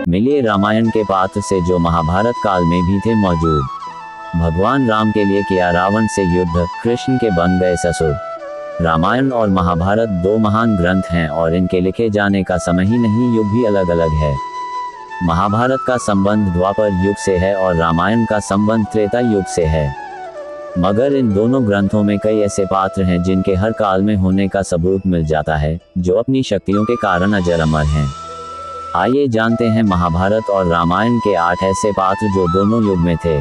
मिलिए रामायण के पात्र से जो महाभारत काल में भी थे मौजूद। भगवान राम के लिए किया रावण से युद्ध, कृष्ण के बन गए ससुर। रामायण और महाभारत दो महान ग्रंथ हैं और इनके लिखे जाने का समय ही नहीं, युग भी अलग अलग है। महाभारत का संबंध द्वापर युग से है और रामायण का संबंध त्रेता युग से है। मगर इन दोनों ग्रंथों में कई ऐसे पात्र हैं जिनके हर काल में होने का सबूत मिल जाता है, जो अपनी शक्तियों के कारण अजर अमर हैं। आइए जानते हैं महाभारत और रामायण के 8 ऐसे पात्र जो दोनों युग में थे।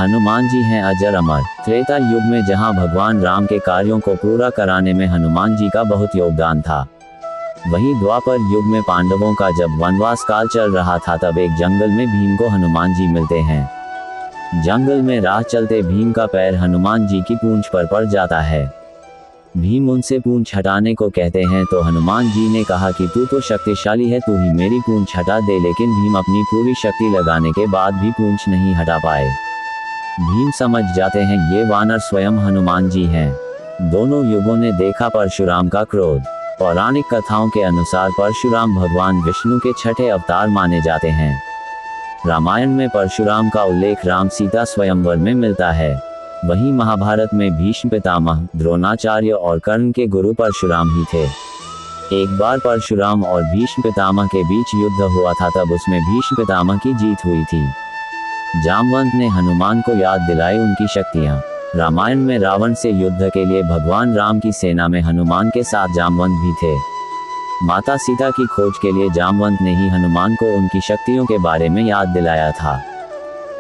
हनुमान जी हैं अजर अमर। त्रेता युग में जहां भगवान राम के कार्यों को पूरा कराने में हनुमान जी का बहुत योगदान था, वहीं द्वापर युग में पांडवों का जब वनवास काल चल रहा था तब एक जंगल में भीम को हनुमान जी मिलते हैं। जंगल में राह चलते भीम का पैर हनुमान जी की पूंछ पर पड़ जाता है। भीम उनसे पूंछ हटाने को कहते हैं तो हनुमान जी ने कहा कि तू तो शक्तिशाली है, तू ही मेरी पूंछ हटा दे। लेकिन भीम अपनी पूरी शक्ति लगाने के बाद भी पूंछ नहीं हटा पाए। भीम समझ जाते हैं ये वानर स्वयं हनुमान जी हैं। दोनों युगों ने देखा परशुराम का क्रोध। पौराणिक कथाओं के अनुसार परशुराम भगवान विष्णु के छठे अवतार माने जाते हैं। रामायण में परशुराम का उल्लेख राम सीता स्वयंवर में मिलता है। वहीं महाभारत में भीष्म पितामह, द्रोणाचार्य और कर्ण के गुरु परशुराम ही थे। एक बार परशुराम और भीष्म पितामह के बीच युद्ध हुआ था, तब उसमें भीष्म पितामह की जीत हुई थी। जामवंत ने हनुमान को याद दिलाई उनकी शक्तियां। रामायण में रावण से युद्ध के लिए भगवान राम की सेना में हनुमान के साथ जामवंत भी थे। माता सीता की खोज के लिए जामवंत ने ही हनुमान को उनकी शक्तियों के बारे में याद दिलाया था।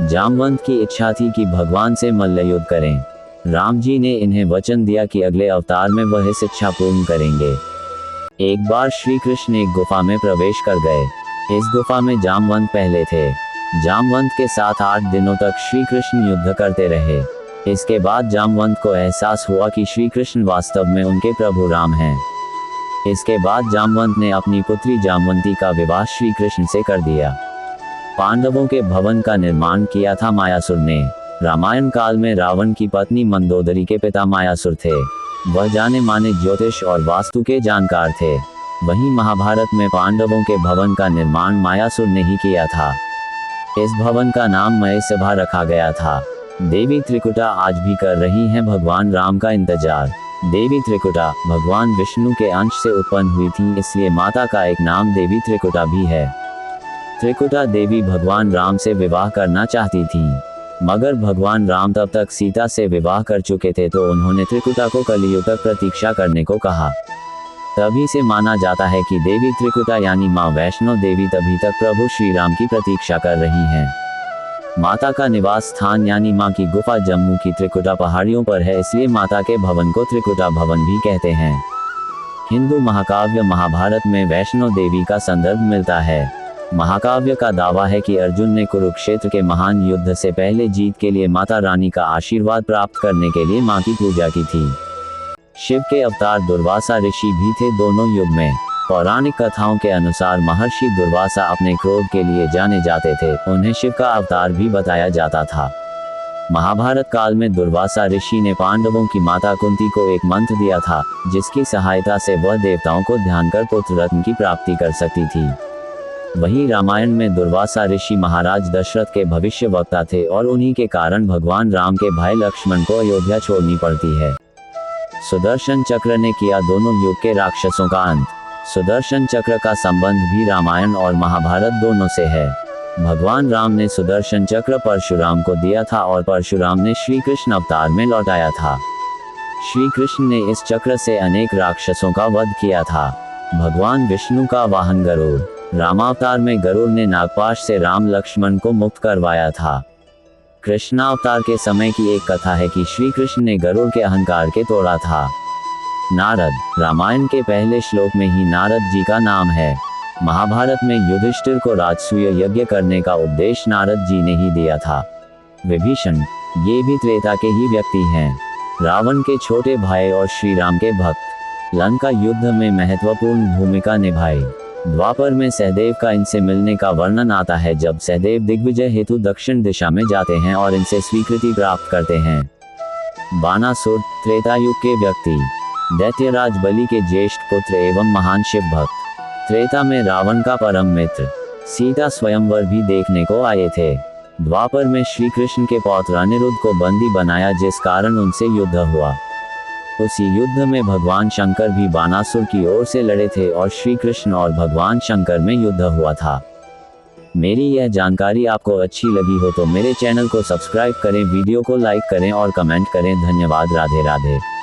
जामवंत की इच्छा थी कि भगवान से मल्ल युद्ध करें। राम जी ने इन्हें वचन दिया कि अगले अवतार में वह इस इच्छा पूर्ण करेंगे। एक बार श्री कृष्ण एक गुफा में प्रवेश कर गए। इस गुफा में जामवंत पहले थे। जामवंत के साथ 8 दिनों तक श्री कृष्ण युद्ध करते रहे। इसके बाद जामवंत को एहसास हुआ कि श्री कृष्ण वास्तव में उनके प्रभु राम हैं। इसके बाद जामवंत ने अपनी पुत्री जामवंती का विवाह श्री कृष्ण से कर दिया। पांडवों के भवन का निर्माण किया था मायासुर ने। रामायण काल में रावण की पत्नी मंदोदरी के पिता मायासुर थे। वह जाने माने ज्योतिष और वास्तु के जानकार थे। वहीं महाभारत में पांडवों के भवन का निर्माण मायासुर ने ही किया था। इस भवन का नाम मयसभा रखा गया था। देवी त्रिकुटा आज भी कर रही हैं भगवान राम का इंतजार। देवी त्रिकुटा भगवान विष्णु के अंश से उत्पन्न हुई थी, इसलिए माता का एक नाम देवी त्रिकुटा भी है। त्रिकुटा देवी भगवान राम से विवाह करना चाहती थी, मगर भगवान राम तब तक सीता से विवाह कर चुके थे, तो उन्होंने त्रिकुटा को कलियुग तक प्रतीक्षा करने को कहा। तभी से माना जाता है कि देवी त्रिकुटा यानी मां वैष्णो देवी तभी तक प्रभु श्री राम की प्रतीक्षा कर रही हैं। माता का निवास स्थान यानी मां की गुफा जम्मू की त्रिकुटा पहाड़ियों पर है, इसलिए माता के भवन को त्रिकुटा भवन भी कहते हैं। हिंदू महाकाव्य महाभारत में वैष्णो देवी का संदर्भ मिलता है। महाकाव्य का दावा है कि अर्जुन ने कुरुक्षेत्र के महान युद्ध से पहले जीत के लिए माता रानी का आशीर्वाद प्राप्त करने के लिए मां की पूजा की थी। शिव के अवतार दुर्वासा ऋषि भी थे दोनों युग में। पौराणिक कथाओं के अनुसार महर्षि दुर्वासा अपने क्रोध के लिए जाने जाते थे। उन्हें शिव का अवतार भी बताया जाता था। महाभारत काल में दुर्वासा ऋषि ने पांडवों की माता कुंती को एक मंत्र दिया था, जिसकी सहायता से वह देवताओं को ध्यान कर पुत्र रत्न की प्राप्ति कर सकती थी। वहीं रामायण में दुर्वासा ऋषि महाराज दशरथ के भविष्यवक्ता थे और उन्हीं के कारण भगवान राम के भाई लक्ष्मण को अयोध्या छोड़नी पड़ती है। सुदर्शन चक्र ने किया दोनों युग के राक्षसों का अंत। सुदर्शन चक्र का संबंध भी रामायण और महाभारत दोनों से है। भगवान राम ने सुदर्शन चक्र परशुराम को दिया था और परशुराम ने श्री कृष्ण अवतार में लौटाया था। श्री कृष्ण ने इस चक्र से अनेक राक्षसों का वध किया था। भगवान विष्णु का वाहन गरुड़। रामावतार में गरुड़ ने नागपाश से राम लक्ष्मण को मुक्त करवाया था। कृष्णावतार के समय की एक कथा है कि श्री कृष्ण ने गरुड़ के अहंकार के तोड़ा था। नारद। रामायण के पहले श्लोक में ही नारद जी का नाम है। महाभारत में युधिष्ठिर को राजसूय यज्ञ करने का उपदेश नारद जी ने ही दिया था। विभीषण। ये भी त्रेता के ही व्यक्ति हैं। रावण के छोटे भाई और श्री राम के भक्त। लंका युद्ध में महत्वपूर्ण भूमिका निभाई। द्वापर में सहदेव का इनसे मिलने का वर्णन आता है, जब सहदेव दिग्विजय हेतु दक्षिण दिशा में जाते हैं और इनसे स्वीकृति प्राप्त करते हैं। बानासुर। त्रेतायुग के व्यक्ति। दैत्यराज बलि के ज्येष्ठ पुत्र एवं महान शिव भक्त। त्रेता में रावण का परम मित्र। सीता स्वयंवर भी देखने को आए थे। द्वापर में श्री कृष्ण के पौत्र अनिरुद्ध को बंदी बनाया, जिस कारण उनसे युद्ध हुआ। उसी युद्ध में भगवान शंकर भी बानासुर की ओर से लड़े थे और श्री कृष्ण और भगवान शंकर में युद्ध हुआ था। मेरी यह जानकारी आपको अच्छी लगी हो तो मेरे चैनल को सब्सक्राइब करें, वीडियो को लाइक करें और कमेंट करें। धन्यवाद। राधे राधे।